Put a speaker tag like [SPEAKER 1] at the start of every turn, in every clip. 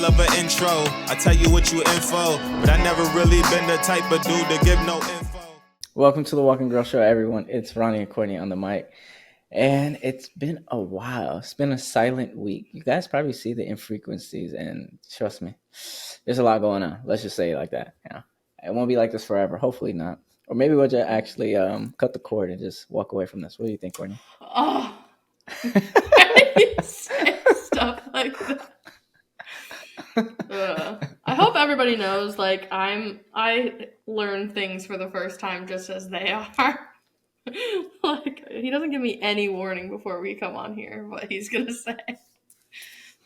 [SPEAKER 1] hell of an intro. I tell you what you info, but I never really been the type of dude to give no info.
[SPEAKER 2] Welcome to the Walking Girl Show, everyone. It's Roney and Courtney on the mic. And it's been a while. It's been a silent week. You guys probably see the infrequencies, and trust me, there's a lot going on. Let's just say it like that. Yeah, it won't be like this forever. Hopefully not. Or maybe we'll just actually cut the cord and just walk away from this. What do you think, Courtney?
[SPEAKER 3] Oh, why do you say stuff like that? I hope everybody knows, like, I learn things for the first time just as they are. Like, he doesn't give me any warning before we come on here what he's gonna say.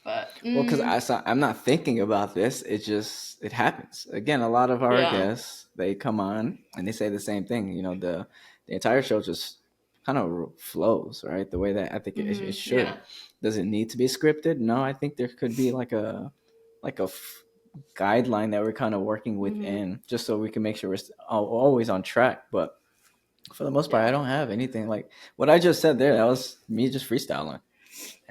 [SPEAKER 3] But
[SPEAKER 2] Well, because I'm not thinking about this. It happens. Again, a lot of our guests, they come on and they say the same thing. You know, the entire show just kind of flows, right? The way that I think it should.
[SPEAKER 3] Yeah.
[SPEAKER 2] Does it need to be scripted? No, I think there could be like a guideline that we're kind of working within, just so we can make sure we're always on track. But for the most part, I don't have anything like what I just said there. That was me just freestyling.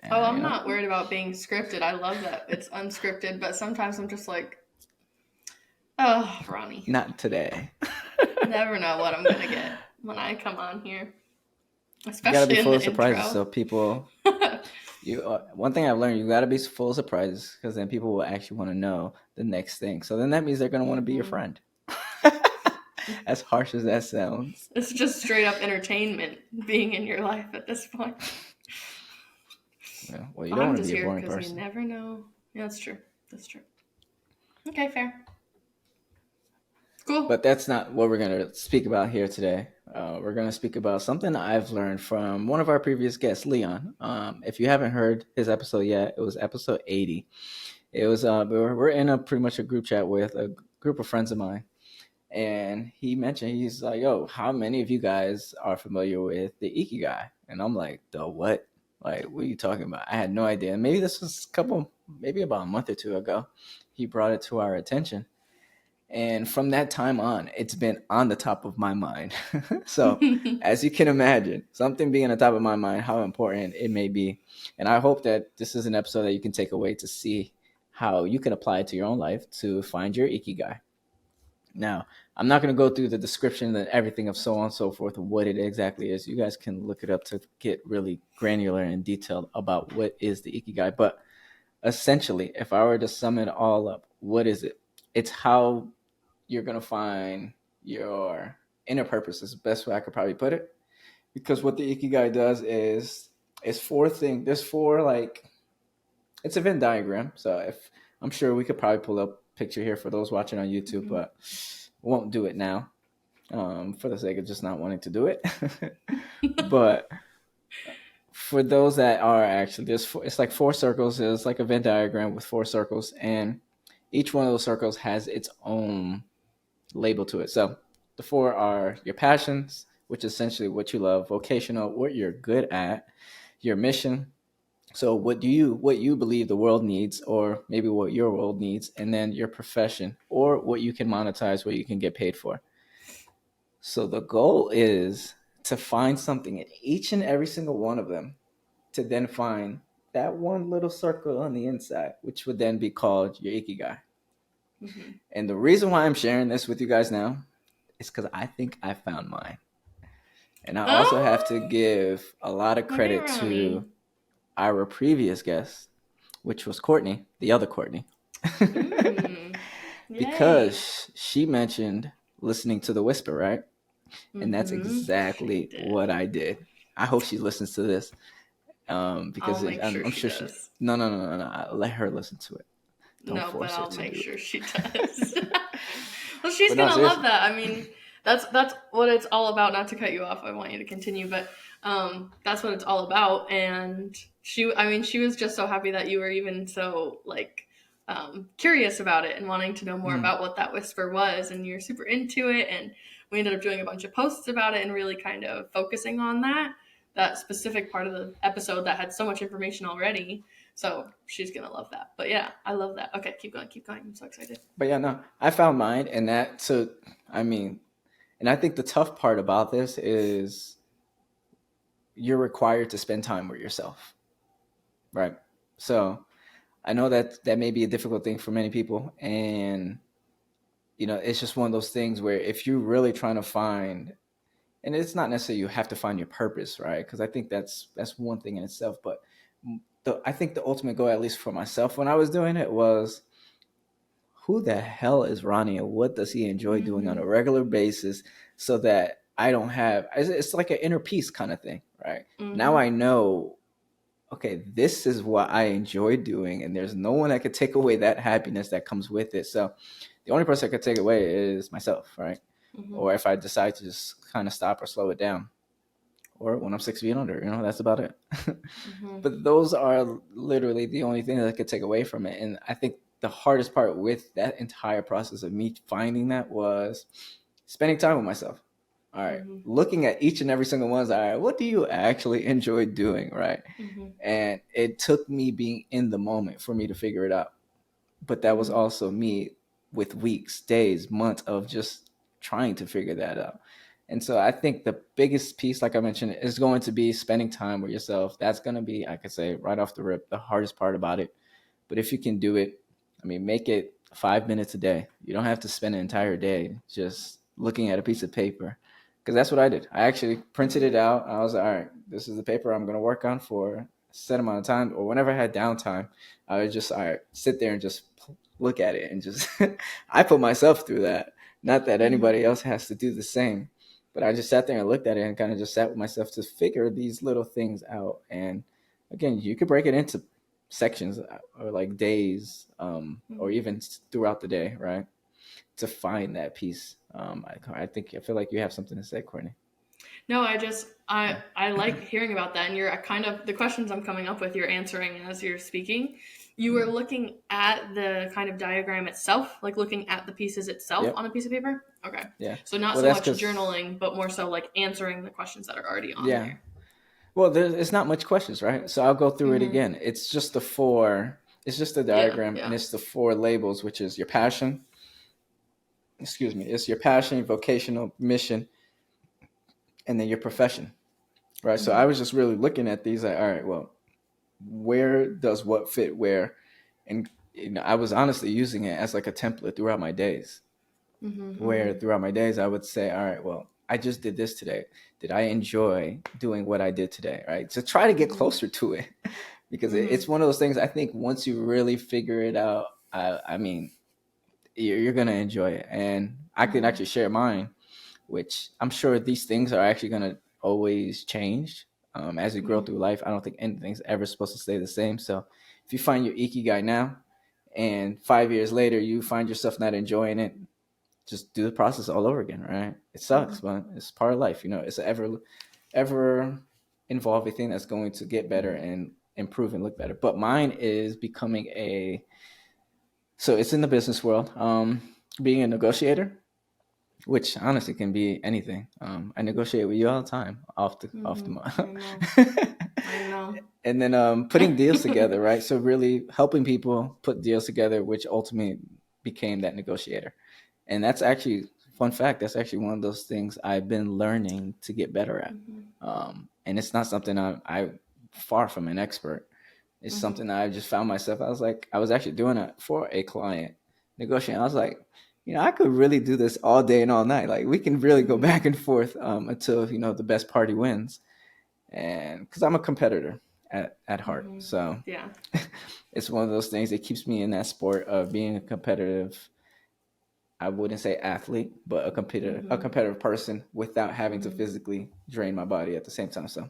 [SPEAKER 2] And,
[SPEAKER 3] I'm not worried about being scripted. I love that it's unscripted, but sometimes I'm just like, oh, Ronnie.
[SPEAKER 2] Not today.
[SPEAKER 3] Never know what I'm going to get when I come on here. Especially
[SPEAKER 2] you gotta be full of surprises,
[SPEAKER 3] intro.
[SPEAKER 2] so people. One thing I've learned, you gotta be full of surprises, because then people will actually want to know the next thing. So then that means they're gonna want to be your friend. As harsh as that sounds,
[SPEAKER 3] it's just straight up entertainment being in your life at this point.
[SPEAKER 2] Yeah, well, you don't want to be a boring person.
[SPEAKER 3] You never know. Yeah, that's true. Okay, fair. Cool.
[SPEAKER 2] But that's not what we're going to speak about here today. We're going to speak about something I've learned from one of our previous guests, Leon. If you haven't heard his episode yet, it was episode 80. It was we're in pretty much a group chat with a group of friends of mine, and he mentioned, he's like, "Yo, how many of you guys are familiar with the Ikigai?" And I'm like, "The what? Like, what are you talking about?" I had no idea. Maybe this was maybe about a month or two ago. He brought it to our attention. And from that time on, it's been on the top of my mind. So, as you can imagine, something being on the top of my mind, how important it may be. And I hope that this is an episode that you can take away to see how you can apply it to your own life to find your Ikigai. Now, I'm not going to go through the description and everything of so on and so forth, what it exactly is. You guys can look it up to get really granular and detailed about what is the Ikigai. But essentially, if I were to sum it all up, what is it? It's how you're going to find your inner purpose, is the best way I could probably put it. Because what the Ikigai does is four things. There's four, like, it's a Venn diagram. So I'm sure we could probably pull up a picture here for those watching on YouTube, but won't do it now for the sake of just not wanting to do it. But for those that are actually, it's like four circles. It's like a Venn diagram with four circles, and each one of those circles has its own label to it. So the four are your passions, which is essentially what you love; vocational, what you're good at; your mission, so what you believe the world needs, or maybe what your world needs; and then your profession, or what you can monetize, what you can get paid for. So the goal is to find something in each and every single one of them, to then find that one little circle on the inside, which would then be called your Ikigai. And the reason why I'm sharing this with you guys now is because I think I found mine. And I also have to give a lot of credit to our previous guest, which was Courtney, the other Courtney. Because she mentioned listening to The Whisper, right? And that's exactly what I did. I hope she listens to this. Because I'm sure she does. No. Let her listen to it.
[SPEAKER 3] Don't force her to. I'll make sure she does. Well, she's gonna love that. I mean, that's what it's all about. Not to cut you off, I want you to continue, but that's what it's all about. And she was just so happy that you were even so curious about it and wanting to know more about what that whisper was, and you're super into it. And we ended up doing a bunch of posts about it and really kind of focusing on that specific part of the episode that had so much information already. So she's going to love that. But yeah, I love that. Okay, keep going. I'm so excited.
[SPEAKER 2] But yeah, no, I found mine. And and I think the tough part about this is you're required to spend time with yourself. Right. So I know that that may be a difficult thing for many people, and it's just one of those things where if you're really trying to find, and it's not necessarily you have to find your purpose, right? Because I think that's one thing in itself, but I think the ultimate goal, at least for myself when I was doing it, was who the hell is Ronnie and what does he enjoy doing on a regular basis, so that I don't have, it's like an inner peace kind of thing, right? Now I know, okay, this is what I enjoy doing, and there's no one that could take away that happiness that comes with it. So the only person that could take it away is myself, right? Or if I decide to just kind of stop or slow it down, or when I'm 6 feet under, that's about it. But those are literally the only thing that I could take away from it. And I think the hardest part with that entire process of me finding that was spending time with myself. All right, looking at each and every single one, all right, what do you actually enjoy doing, right? And it took me being in the moment for me to figure it out. But that was also me with weeks, days, months of just trying to figure that out. And so I think the biggest piece, like I mentioned, is going to be spending time with yourself. That's going to be, I could say right off the rip, the hardest part about it. But if you can do it, I mean, make it 5 minutes a day. You don't have to spend an entire day just looking at a piece of paper, because that's what I did. I actually printed it out. I was like, all right, this is the paper I'm going to work on for a set amount of time, or whenever I had downtime, I would just, all right, sit there and just look at it and just, I put myself through that. Not that anybody else has to do the same, but I just sat there and looked at it and kind of just sat with myself to figure these little things out. And again, you could break it into sections or like days, or even throughout the day, right? To find that piece. I feel like you have something to say, Courtney.
[SPEAKER 3] No, I like hearing about that, and you're kind of, the questions I'm coming up with, you're answering as you're speaking. You were looking at the kind of diagram itself, like looking at the pieces itself on a piece of paper? Okay.
[SPEAKER 2] Yeah.
[SPEAKER 3] So not so much journaling, but more so like answering the questions that are already on there.
[SPEAKER 2] Well, it's not much questions, right? So I'll go through it again. It's just it's just a diagram, and it's the 4 labels, which is your passion. Excuse me. It's your passion, vocational, mission, and then your profession, right? So I was just really looking at these like, all right, well, where does what fit where? And I was honestly using it as like a template throughout my days, where throughout my days I would say, all right, well, I just did this today. Did I enjoy doing what I did today, right? To try to get closer to it, because it's one of those things. I think once you really figure it out, I mean, you're going to enjoy it. And I can actually share mine, which I'm sure these things are actually going to always change as you grow through life. I don't think anything's ever supposed to stay the same. So if you find your Ikigai now and 5 years later you find yourself not enjoying it, just do the process all over again, right? It sucks, but it's part of life. It's an ever evolving thing that's going to get better and improve and look better. But mine is becoming so it's in the business world, being a negotiator, which honestly can be anything. I negotiate with you all the time, off the
[SPEAKER 3] I know.
[SPEAKER 2] And then putting deals together, right? So really helping people put deals together, which ultimately became that negotiator. And that's actually, fun fact, that's actually one of those things I've been learning to get better at. And it's not something I'm far from an expert. It's something that I just found myself. I was actually doing it for a client, negotiating. I was like, I could really do this all day and all night. Like, we can really go back and forth until, the best party wins. And because I'm a competitor at heart. So
[SPEAKER 3] yeah,
[SPEAKER 2] it's one of those things that keeps me in that sport of being a competitive, I wouldn't say athlete, but a competitive person without having to physically drain my body at the same time. So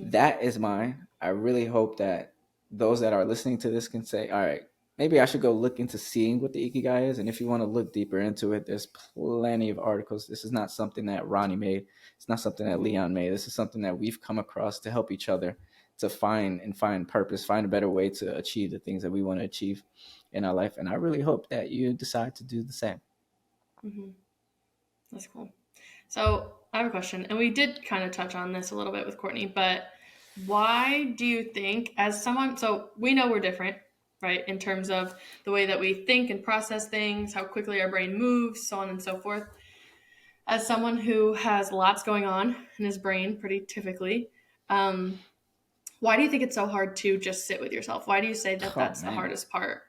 [SPEAKER 2] that is mine. I really hope that those that are listening to this can say, all right, maybe I should go look into seeing what the Ikigai is. And if you want to look deeper into it, there's plenty of articles. This is not something that Ronnie made. It's not something that Leon made. This is something that we've come across to help each other to find purpose, find a better way to achieve the things that we want to achieve in our life. And I really hope that you decide to do the same.
[SPEAKER 3] That's cool. So I have a question, and we did kind of touch on this a little bit with Courtney, but why do you think, as someone, so we know we're different, right, in terms of the way that we think and process things, how quickly our brain moves, so on and so forth. As someone who has lots going on in his brain pretty typically, Why do you think it's so hard to just sit with yourself? Why do you say that that's the hardest part?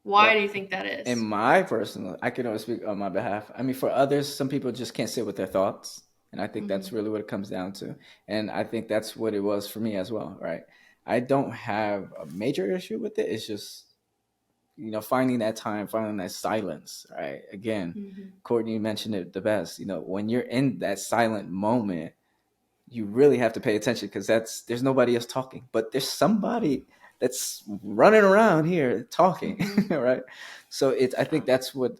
[SPEAKER 3] Why do you think that is?
[SPEAKER 2] In my personal, I can only speak on my behalf. I mean, for others, some people just can't sit with their thoughts. And I think that's really what it comes down to. And I think that's what it was for me as well, right? I don't have a major issue with it. It's just, finding that time, finding that silence, right? Again, Courtney mentioned it the best. When you're in that silent moment, you really have to pay attention because there's nobody else talking, but there's somebody that's running around here talking, right? So I think that's what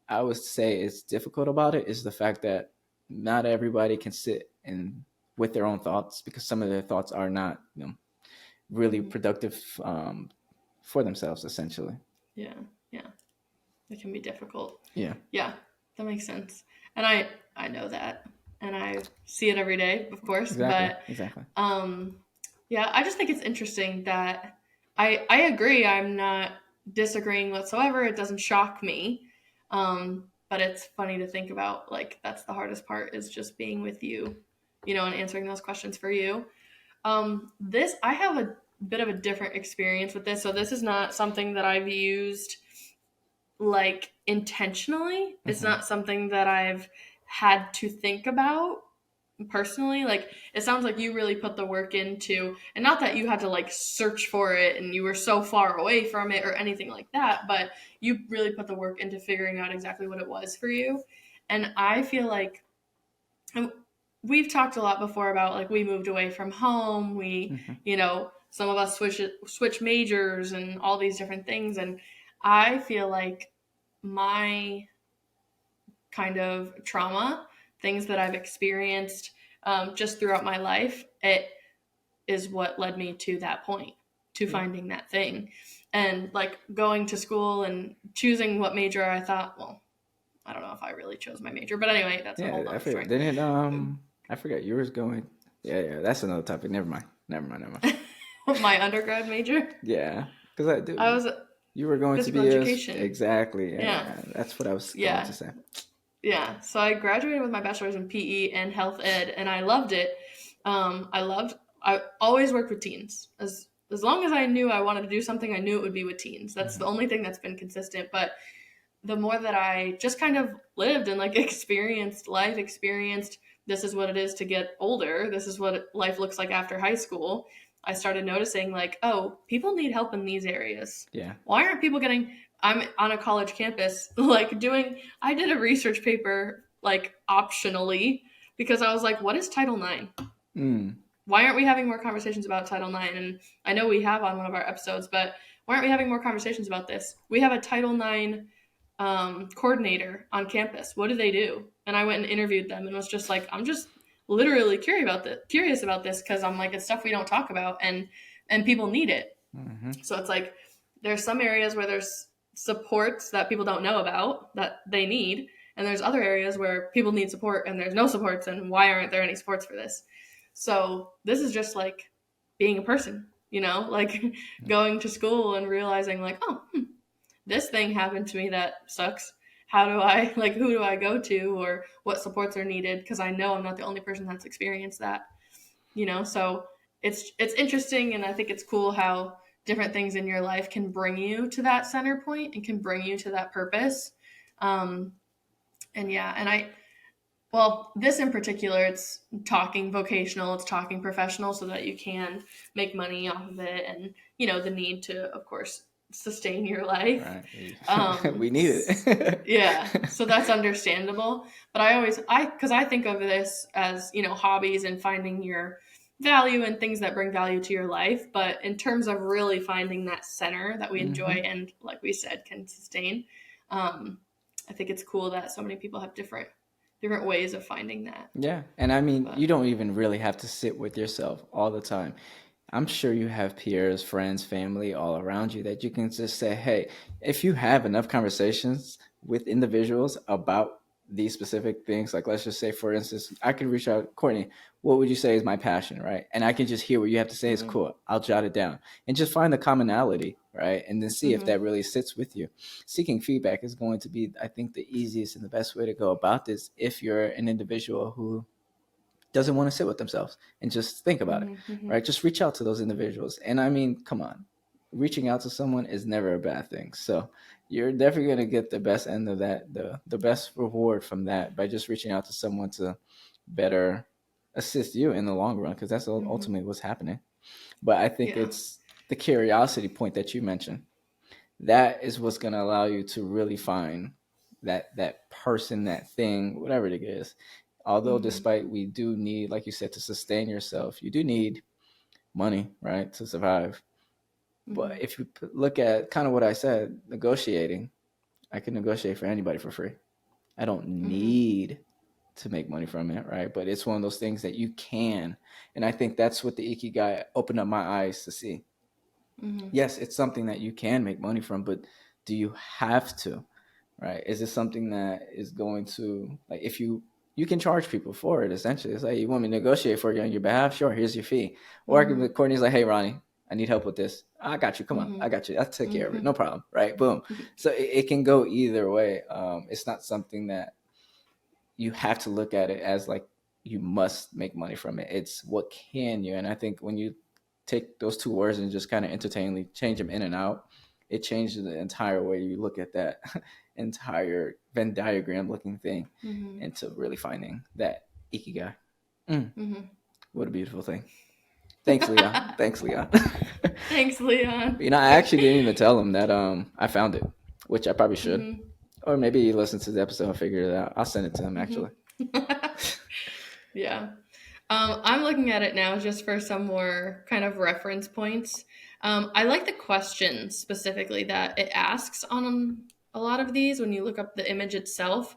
[SPEAKER 2] I would say is difficult about it is the fact that not everybody can sit and with their own thoughts because some of their thoughts are not, really productive for themselves, essentially.
[SPEAKER 3] Yeah, it can be difficult.
[SPEAKER 2] Yeah,
[SPEAKER 3] that makes sense, and I know that. And I see it every day, of course.
[SPEAKER 2] Exactly.
[SPEAKER 3] I just think it's interesting that I agree. I'm not disagreeing whatsoever. It doesn't shock me. But it's funny to think about, like, that's the hardest part is just being with you, and answering those questions for you. I have a bit of a different experience with this. So this is not something that I've used, like, intentionally. It's not something that I've had to think about personally. Like, it sounds like you really put the work into, and not that you had to, like, search for it and you were so far away from it or anything like that, but you really put the work into figuring out exactly what it was for you. And I feel like we've talked a lot before about, like, we moved away from home, we some of us switch majors and all these different things, and I feel like my kind of trauma, things that I've experienced just throughout my life, it is what led me to that point, to finding that thing. And, like, going to school and choosing what major I thought, well, I don't know if I really chose my major, but anyway, that's a whole other story.
[SPEAKER 2] I forgot yours going. Yeah, that's another topic. Never mind.
[SPEAKER 3] My undergrad major?
[SPEAKER 2] Yeah, because you were going to be
[SPEAKER 3] education.
[SPEAKER 2] Exactly. Yeah, that's what I was going to say.
[SPEAKER 3] Yeah, so I graduated with my bachelor's in PE and health ed, and I loved it. I always worked with teens. As long as I knew I wanted to do something, I knew it would be with teens. That's the only thing that's been consistent. But the more that I just kind of lived and, like, experienced this is what it is to get older, this is what life looks like after high school, I started noticing, like, oh, people need help in these areas.
[SPEAKER 2] Yeah.
[SPEAKER 3] Why aren't people I'm on a college campus, like, I did a research paper, like, optionally, because I was like, what is Title IX? Why aren't we having more conversations about Title IX? And I know we have on one of our episodes, but why aren't we having more conversations about this? We have a Title IX coordinator on campus. What do they do? And I went and interviewed them and was just like, I'm just literally curious about this because I'm like, it's stuff we don't talk about and people need it. So it's like, there's some areas where there's supports that people don't know about that they need, and there's other areas where people need support and there's no supports, and why aren't there any supports for this? So this is just like being a person, like going to school and realizing, like, oh, this thing happened to me that sucks. How do I, who do I go to, or what supports are needed? Because I know I'm not the only person that's experienced that, so it's interesting. And I think it's cool how different things in your life can bring you to that center point and can bring you to that purpose. This in particular, it's talking vocational, it's talking professional so that you can make money off of it. And, the need to, of course, sustain your life.
[SPEAKER 2] Right. We need it.
[SPEAKER 3] Yeah. So that's understandable. But because I think of this as, hobbies and finding your value and things that bring value to your life. But in terms of really finding that center that we enjoy and, like we said, can sustain, I think it's cool that so many people have different ways of finding that.
[SPEAKER 2] Yeah. And I mean, you don't even really have to sit with yourself all the time. I'm sure you have peers, friends, family all around you that you can just say, hey, if you have enough conversations with individuals about these specific things, like, let's just say, for instance, I could reach out, Courtney, what would you say is my passion, right? And I can just hear what you have to say is cool. I'll jot it down and just find the commonality, right? And then see if that really sits with you. Seeking feedback is going to be, I think, the easiest and the best way to go about this if you're an individual who doesn't want to sit with themselves and just think about it, right? Just reach out to those individuals. And I mean, come on, reaching out to someone is never a bad thing. So you're definitely going to get the best end of that, the best reward from that by just reaching out to someone to better assist you in the long run, because that's ultimately what's happening. But I think it's the curiosity point that you mentioned. That is what's going to allow you to really find that person, that thing, whatever it is. Although despite we do need, like you said, to sustain yourself, you do need money, right, to survive. But if you look at kind of what I said, negotiating, I can negotiate for anybody for free. I don't need to make money from it, right? But it's one of those things that you can. And I think that's what the Ikigai opened up my eyes to see. Yes, it's something that you can make money from, but do you have to, right? Is it something that is going to, like, if you can charge people for it, essentially. It's like, you want me to negotiate for you on your behalf? Sure, here's your fee. Or Courtney's like, hey, Ronnie, I need help with this. I got you. Come on. I got you. I'll take care of it. No problem. Right? Boom. So it can go either way. It's not something that you have to look at it as like you must make money from it. It's what can you? And I think when you take those two words and just kind of entertainingly change them in and out, it changes the entire way you look at that entire Venn diagram looking thing into really finding that Ikigai. What a beautiful thing. Thanks, Leon. Thanks, Leon.
[SPEAKER 3] Thanks, Leon.
[SPEAKER 2] You know, I actually didn't even tell him that I found it, which I probably should. Or maybe he listened to the episode and figured it out. I'll send it to him, actually.
[SPEAKER 3] Yeah. I'm looking at it now just for some more kind of reference points. I like the questions specifically that it asks on a lot of these when you look up the image itself.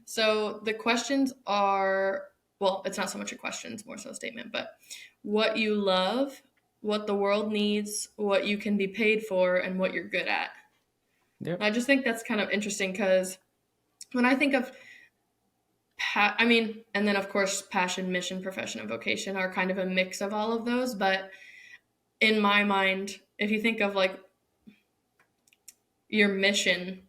[SPEAKER 3] So the questions are, well, it's not so much a question, it's more so a statement, but what you love, what the world needs, what you can be paid for, and what you're good at. Yep. I just think that's kind of interesting because when I think of and then of course passion, mission, profession, and vocation are kind of a mix of all of those. But in my mind, if you think of like your mission,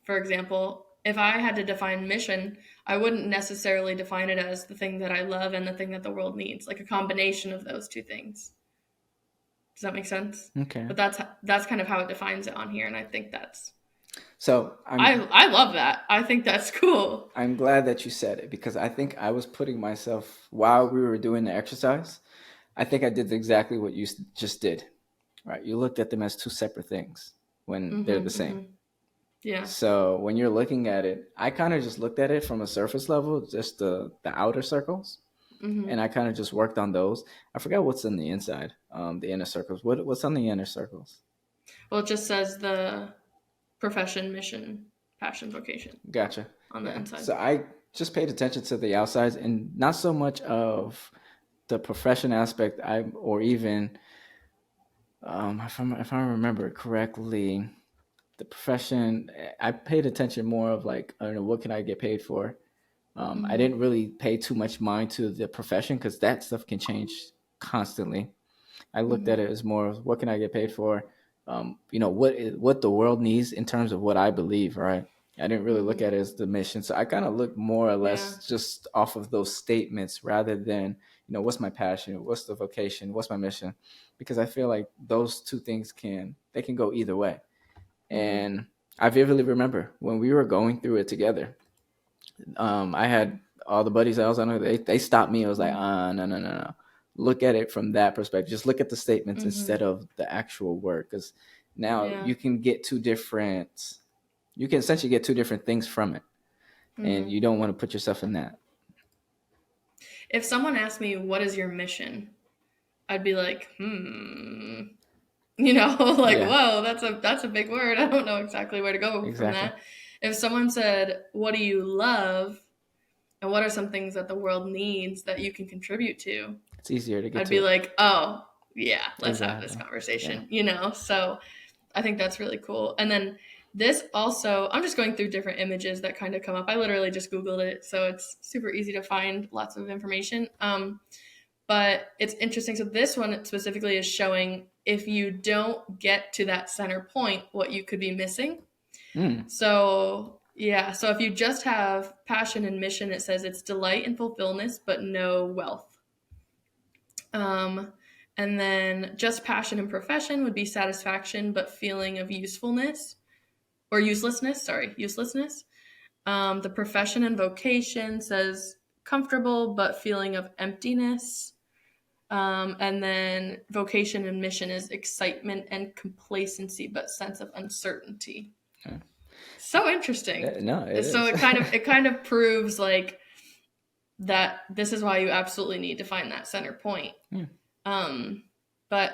[SPEAKER 3] for example, if I had to define mission, I wouldn't necessarily define it as the thing that I love and the thing that the world needs, like a combination of those two things. Does that make sense?
[SPEAKER 2] Okay.
[SPEAKER 3] But that's kind of how it defines it on here, and I think that's.
[SPEAKER 2] So
[SPEAKER 3] I love that. I think that's cool.
[SPEAKER 2] I'm glad that you said it, because I think I was putting myself, while we were doing the exercise, I think I did exactly what you just did, right? You looked at them as two separate things when they're the same.
[SPEAKER 3] Yeah.
[SPEAKER 2] So when you're looking at it, I kind of just looked at it from a surface level, just the outer circles. And I kind of just worked on those. I forgot what's on the inside, the inner circles. What's on the inner circles?
[SPEAKER 3] Well, it just says the profession, mission, passion, vocation.
[SPEAKER 2] Gotcha.
[SPEAKER 3] On the inside.
[SPEAKER 2] So I just paid attention to the outsides and not so much of the profession aspect. Or even if I remember correctly, the profession, I paid attention more of like, I don't know, what can I get paid for? I didn't really pay too much mind to the profession because that stuff can change constantly. I looked at it as more of what can I get paid for? What the world needs in terms of what I believe, right? I didn't really look at it as the mission. So I kind of looked more or less just off of those statements rather than, what's my passion? What's the vocation? What's my mission? Because I feel like those two things can go either way. And I vividly remember when we were going through it together, I had all the buddies I was on, they stopped me. I was like, no. Look at it from that perspective. Just look at the statements instead of the actual word. Because now you can essentially get two different things from it. And you don't want to put yourself in that.
[SPEAKER 3] If someone asked me, what is your mission? I'd be like, whoa, that's a big word. I don't know exactly where to go from that. If someone said, what do you love? And what are some things that the world needs that you can contribute to?
[SPEAKER 2] It's easier to get
[SPEAKER 3] I'd be like, oh, yeah, let's have this conversation, So I think that's really cool. And then this also, I'm just going through different images that kind of come up. I literally just Googled it, so it's super easy to find lots of information. But it's interesting. So this one specifically is showing if you don't get to that center point, what you could be missing. So Yeah, so if you just have passion and mission, it says it's delight and fulfillment, but no wealth. And then just passion and profession would be satisfaction, but feeling of usefulness or uselessness. Sorry, uselessness. The profession and vocation says comfortable, but feeling of emptiness. And then vocation and mission is excitement and complacency, but sense of uncertainty. Okay. So interesting.
[SPEAKER 2] No, it
[SPEAKER 3] so
[SPEAKER 2] is.
[SPEAKER 3] it kind of proves like that this is why you absolutely need to find that center point. But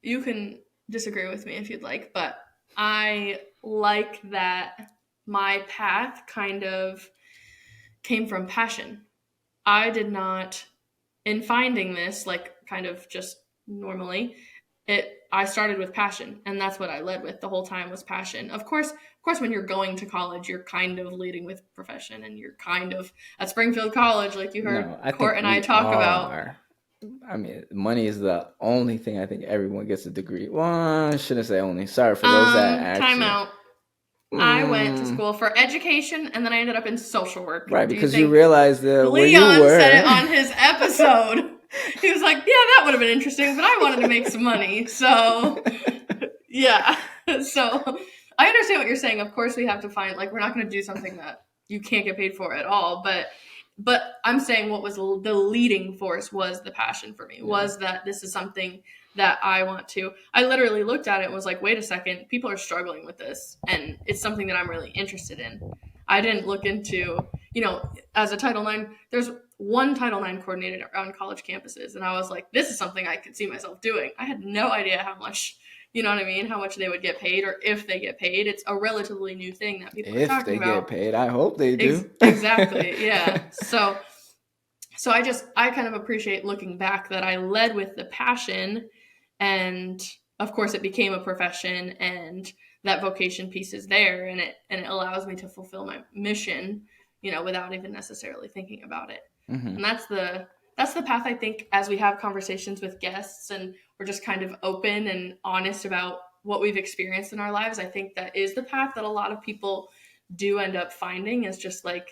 [SPEAKER 3] you can disagree with me if you'd like, but I like that my path kind of came from passion. I did not, in finding this, like kind of just normally, I started with passion, and that's what I led with the whole time was passion. Of course, when you're going to college, you're kind of leading with profession, and you're kind of at Springfield College, like you heard Court and I talk about.
[SPEAKER 2] I mean, money is the only thing I think everyone gets a degree. Well, I shouldn't say only. Sorry for those that actually.
[SPEAKER 3] Time out. I went to school for education, and then I ended up in social work.
[SPEAKER 2] Right, because you realized that where you were.
[SPEAKER 3] Leon said it on his episode. He was like, yeah, that would have been interesting, but I wanted to make some money. So, yeah. So, I understand what you're saying. Of course, we have to find, like, we're not going to do something that you can't get paid for at all. But I'm saying what was the leading force was the passion for me, was that this is something that I want to. I literally looked at it and was like, wait a second, people are struggling with this, and it's something that I'm really interested in. I didn't look into, as a Title IX, there's one Title IX coordinator around college campuses, and I was like, this is something I could see myself doing. I had no idea how much, how much they would get paid, or if they get paid. It's a relatively new thing that people are talking about.
[SPEAKER 2] If they get paid, I hope they do.
[SPEAKER 3] Exactly, yeah. So I kind of appreciate looking back that I led with the passion, and of course it became a profession, and that vocation piece is there, and it allows me to fulfill my mission, without even necessarily thinking about it. Mm-hmm. And that's the path, I think, as we have conversations with guests and we're just kind of open and honest about what we've experienced in our lives. I think that is the path that a lot of people do end up finding, is just like,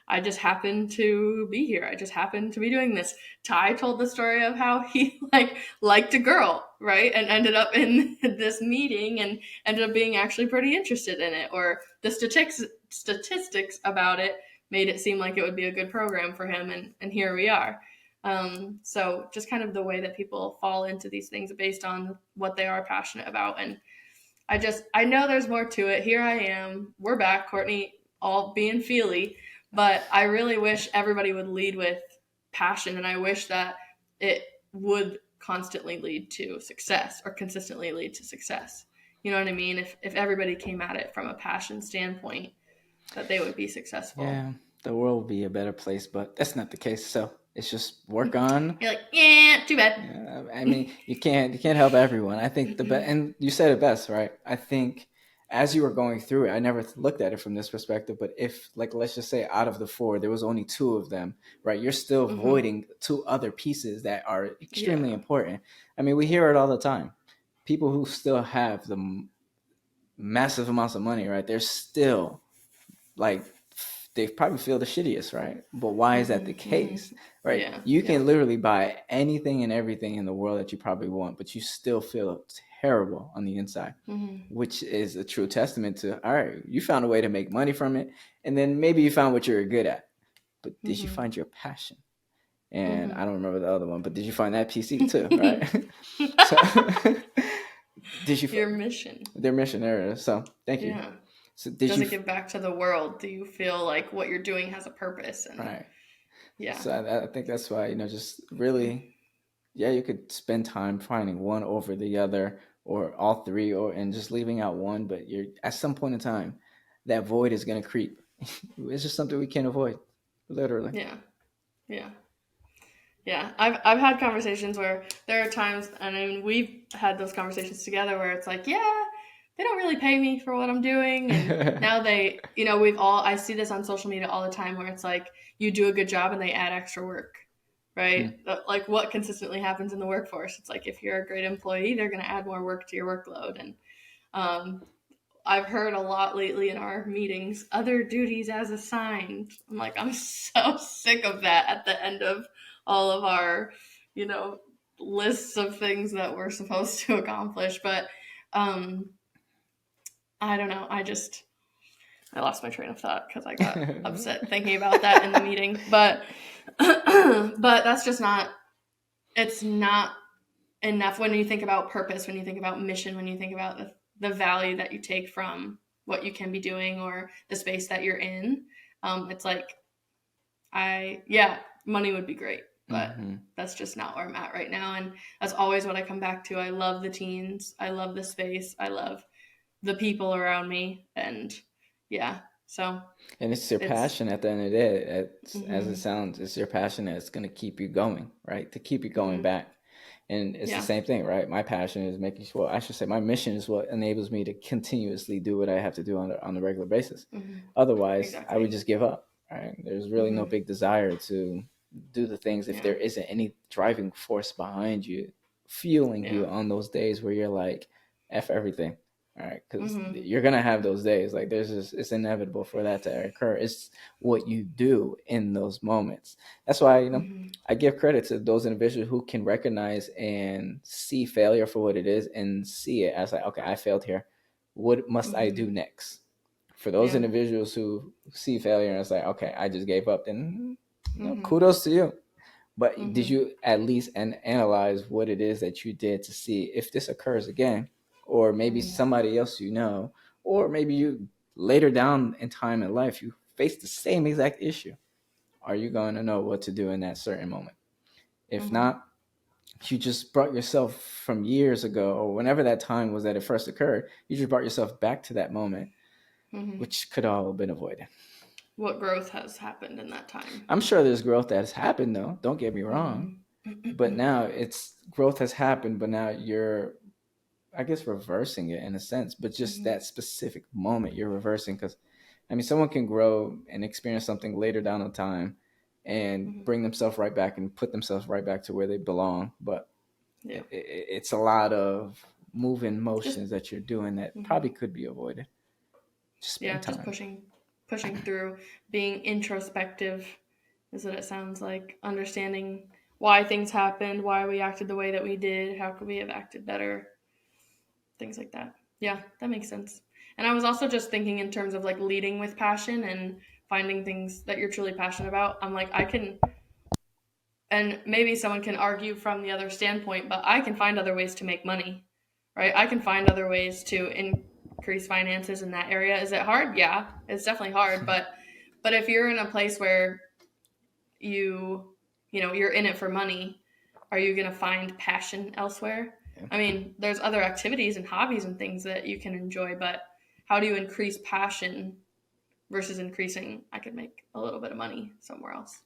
[SPEAKER 3] I just happen to be here. I just happen to be doing this. Ty told the story of how he liked a girl, right? And ended up in this meeting and ended up being actually pretty interested in it. Or the statistics about it made it seem like it would be a good program for him. And here we are. So just kind of the way that people fall into these things based on what they are passionate about. And I know there's more to it. Here I am. We're back, Courtney, all being feely. But I really wish everybody would lead with passion, and I wish that it would constantly lead to success, or consistently lead to success. You know what I mean? If everybody came at it from a passion standpoint, that they would be successful.
[SPEAKER 2] Yeah, the world would be a better place, but that's not the case. So it's just work on.
[SPEAKER 3] You're like, yeah, too bad.
[SPEAKER 2] Yeah, I mean, you can't help everyone. I think and you said it best, right? I think as you were going through it, I never looked at it from this perspective, but if, like, let's just say out of the 4, there was only 2 of them, right? You're still avoiding 2 other pieces that are extremely important. I mean, we hear it all the time. People who still have the massive amounts of money, right? They're still, like, they probably feel the shittiest, right? But why is that the case, right? Yeah. You can literally buy anything and everything in the world that you probably want, but you still feel terrible on the inside, which is a true testament to, all right, you found a way to make money from it, and then maybe you found what you're good at, but did you find your passion? And I don't remember the other one, but did you find that PC too, right? So, did you
[SPEAKER 3] your mission?
[SPEAKER 2] Their mission, there it is. So thank you.
[SPEAKER 3] Yeah. So does it give back to the world? Do you feel like what you're doing has a purpose? And,
[SPEAKER 2] right.
[SPEAKER 3] Yeah.
[SPEAKER 2] So I think that's why, just really, you could spend time finding one over the other, or all 3, and just leaving out one. But you're at some point in time, that void is going to creep. It's just something we can't avoid, literally.
[SPEAKER 3] Yeah. Yeah. Yeah. I've had conversations where there are times, and I mean, we've had those conversations together where it's like, they don't really pay me for what I'm doing. And now they, I see this on social media all the time where it's like, you do a good job and they add extra work, right? Like what consistently happens in the workforce. It's like, if you're a great employee, they're going to add more work to your workload. And I've heard a lot lately in our meetings, other duties as assigned. I'm like, I'm so sick of that at the end of all of our, lists of things that we're supposed to accomplish. But I don't know. I lost my train of thought because I got upset thinking about that in the meeting. But that's just not, it's not enough when you think about purpose, when you think about mission, when you think about the value that you take from what you can be doing or the space that you're in. It's like, money would be great, but that's just not where I'm at right now. And that's always what I come back to. I love the teens. I love the space. I love the people around me. And so.
[SPEAKER 2] And it's your passion at the end of the day. As it sounds, it's your passion that's going to keep you going, right? To keep you going back. And it's the same thing, right? My passion is making sure, I should say my mission is what enables me to continuously do what I have to do on a regular basis. Otherwise, I would just give up, right? There's really no big desire to do the things if there isn't any driving force behind you, fueling you on those days where you're like, F everything. All right, because you're gonna have those days. Like it's inevitable for that to occur. It's what you do in those moments. That's why I give credit to those individuals who can recognize and see failure for what it is, and see it as like, okay, I failed here. What must I do next? For those individuals who see failure and it's like, okay, I just gave up. Then kudos to you. But did you at least analyze what it is that you did to see if this occurs again? Or maybe somebody else or maybe you later down in time in life, you face the same exact issue. Are you going to know what to do in that certain moment? If not, you just brought yourself from years ago or whenever that time was that it first occurred, you just brought yourself back to that moment, which could all have been avoided.
[SPEAKER 3] What growth has happened in that time?
[SPEAKER 2] I'm sure there's growth that has happened, though. Don't get me wrong. But now growth has happened, but now you're, I guess, reversing it in a sense, but just that specific moment you're reversing. Because, I mean, someone can grow and experience something later down the time and bring themselves right back and put themselves right back to where they belong. But it's a lot of moving motions that you're doing that probably could be avoided. Just
[SPEAKER 3] pushing through, being introspective is what it sounds like. Understanding why things happened, why we acted the way that we did, how could we have acted better. Things like that. Yeah, that makes sense. And I was also just thinking in terms of like leading with passion and finding things that you're truly passionate about. I'm like, and maybe someone can argue from the other standpoint, but I can find other ways to make money, right? I can find other ways to increase finances in that area. Is it hard? Yeah, it's definitely hard. But if you're in a place where you're in it for money, are you going to find passion elsewhere? I mean, there's other activities and hobbies and things that you can enjoy, but how do you increase passion versus increasing, I could make a little bit of money somewhere else?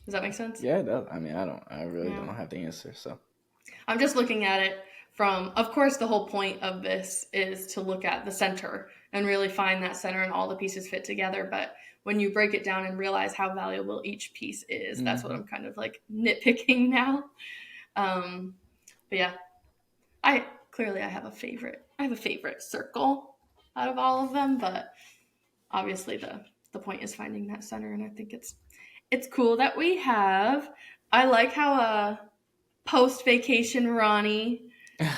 [SPEAKER 3] Does that make sense?
[SPEAKER 2] Yeah, it does. I mean, I really don't have the answer. So
[SPEAKER 3] I'm just looking at it from, of course, the whole point of this is to look at the center and really find that center and all the pieces fit together. But when you break it down and realize how valuable each piece is, that's what I'm kind of like nitpicking now. But yeah. I have a favorite. I have a favorite circle out of all of them, but obviously the point is finding that center, and I think it's cool that we have. I like how post-vacation Ronnie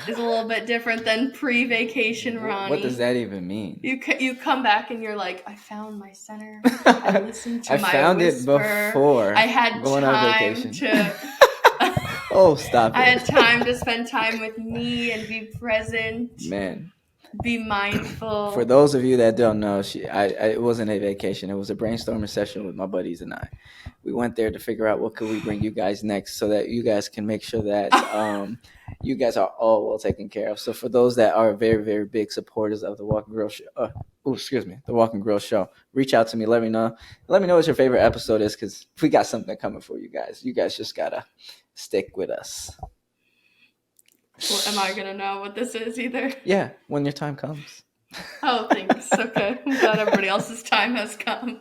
[SPEAKER 3] is a little bit different than pre-vacation Ronnie.
[SPEAKER 2] What does that even mean?
[SPEAKER 3] You come back and you're like, I found my center. I listened to my
[SPEAKER 2] found
[SPEAKER 3] whisper.
[SPEAKER 2] It before
[SPEAKER 3] I had
[SPEAKER 2] going
[SPEAKER 3] time
[SPEAKER 2] on vacation.
[SPEAKER 3] to.
[SPEAKER 2] Oh, stop it.
[SPEAKER 3] I had time to spend time with me and be present.
[SPEAKER 2] Man.
[SPEAKER 3] Be mindful.
[SPEAKER 2] For those of you that don't know, it wasn't a vacation. It was a brainstorming session with my buddies and I. We went there to figure out what could we bring you guys next so that you guys can make sure that you guys are all well taken care of. So for those that are very, very big supporters of the Walk and Grill Show, the Walk and Grill Show, reach out to me. Let me know. Let me know what your favorite episode is, because we got something coming for you guys. You guys just gotta stick with us.
[SPEAKER 3] Well, am I gonna know what this is either?
[SPEAKER 2] Yeah, when your time comes.
[SPEAKER 3] Oh, thanks. Okay, I'm glad everybody else's time has come.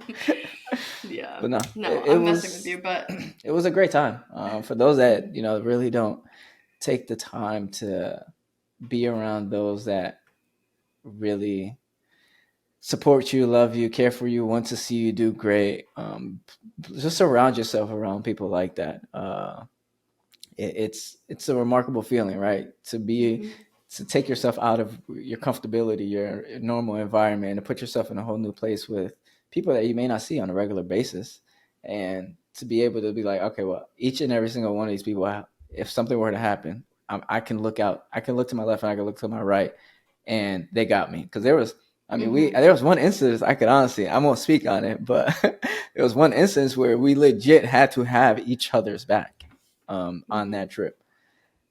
[SPEAKER 3] Yeah,
[SPEAKER 2] but no,
[SPEAKER 3] I'm messing with you, but
[SPEAKER 2] it was a great time. For those that really don't take the time to be around those that really support you, love you, care for you, want to see you do great. Just surround yourself around people like that. It's a remarkable feeling, right? To take yourself out of your comfortability, your normal environment, and put yourself in a whole new place with people that you may not see on a regular basis, and to be able to be like, okay, well, each and every single one of these people, if something were to happen, I can look out, I can look to my left and I can look to my right, and they got me. Because there was, I mean, there was one instance I could honestly, I won't speak on it, but there was one instance where we legit had to have each other's back on that trip.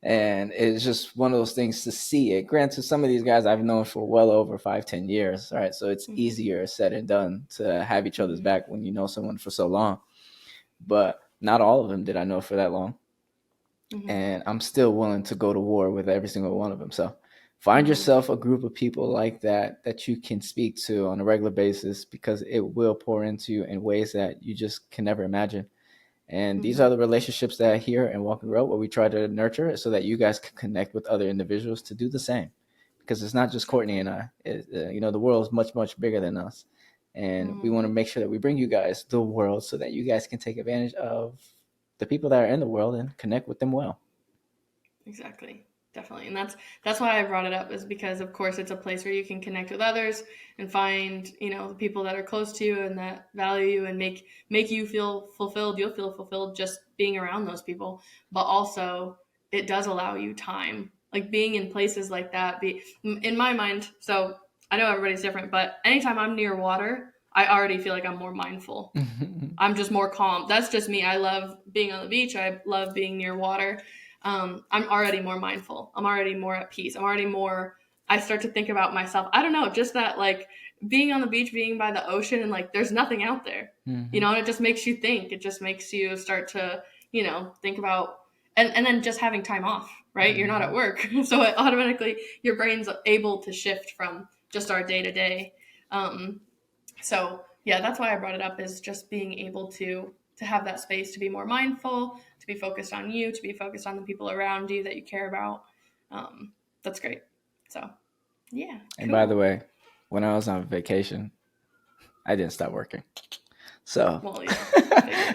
[SPEAKER 2] And it's just one of those things to see it. Granted, some of these guys I've known for well over 5-10 years, right? So it's easier said and done to have each other's back when you know someone for so long. But not all of them did I know for that long. And I'm still willing to go to war with every single one of them. So find yourself a group of people like that you can speak to on a regular basis, because it will pour into you in ways that you just can never imagine. And these are the relationships that here in Walking Road, where we try to nurture so that you guys can connect with other individuals to do the same. Because it's not just Courtney and I. The world is much, much bigger than us. And we want to make sure that we bring you guys the world so that you guys can take advantage of the people that are in the world and connect with them well.
[SPEAKER 3] Exactly. Definitely. And that's why I brought it up, is because, of course, it's a place where you can connect with others and find, the people that are close to you and that value you and make you feel fulfilled. You'll feel fulfilled just being around those people. But also, it does allow you time. Like being in places like that, in my mind, so I know everybody's different, but anytime I'm near water, I already feel like I'm more mindful. I'm just more calm. That's just me. I love being on the beach. I love being near water. I'm already more mindful. I'm already more at peace. I start to think about myself. I don't know, just that, like, being on the beach, being by the ocean, and like there's nothing out there, and it just makes you think. It just makes you start to, think about, and then just having time off, right? You're not at work. So it automatically, your brain's able to shift from just our day to day. So yeah, that's why I brought it up, is just being able to have that space to be more mindful, to be focused on you, to be focused on the people around you that you care about. That's great. So, yeah.
[SPEAKER 2] And by the way, when I was on vacation, I didn't stop working. So,
[SPEAKER 3] well, yeah,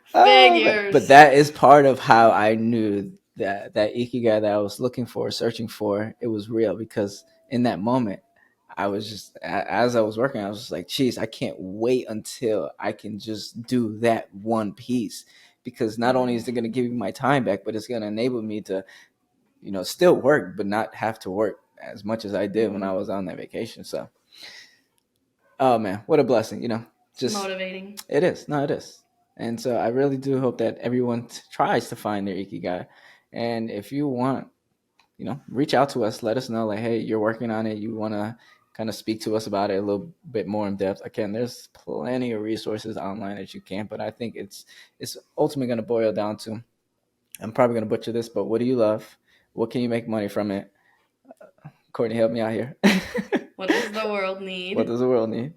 [SPEAKER 3] figures.
[SPEAKER 2] But that is part of how I knew that Ikigai that I was looking for, searching for, it was real. Because in that moment, I was just, as I was working, I was just like, geez, I can't wait until I can just do that one piece. Because not only is it going to give me my time back, but it's going to enable me to, still work, but not have to work as much as I did when I was on that vacation. So, oh man, what a blessing, just
[SPEAKER 3] motivating.
[SPEAKER 2] It is. No, it is. And so I really do hope that everyone tries to find their Ikigai. And if you want, reach out to us, let us know, like, hey, you're working on it. You want to kind of speak to us about it a little bit more in depth. Again, there's plenty of resources online that you can, but I think it's ultimately going to boil down to, I'm probably going to butcher this, but what do you love? What can you make money from it? Courtney, help me out here.
[SPEAKER 3] What does the world need?
[SPEAKER 2] What does the world need?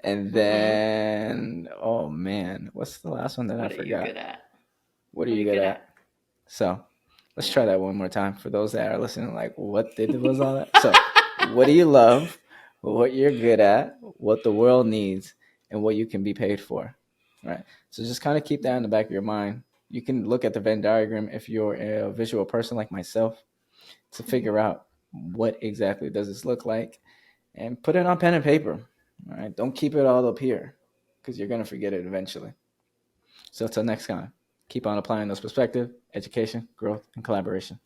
[SPEAKER 2] And then, oh man, what's the last one that I forgot?
[SPEAKER 3] What are you good at?
[SPEAKER 2] What are you good at? So let's try that one more time for those that are listening. Like, what was all that? So, what do you love? What you're good at? What the world needs? And what you can be paid for, right? So just kind of keep that in the back of your mind. You can look at the Venn diagram if you're a visual person like myself to figure out what exactly does this look like, and put it on pen and paper. All right, don't keep it all up here, because you're gonna forget it eventually. So until next time, keep on applying those perspective, education, growth, and collaboration.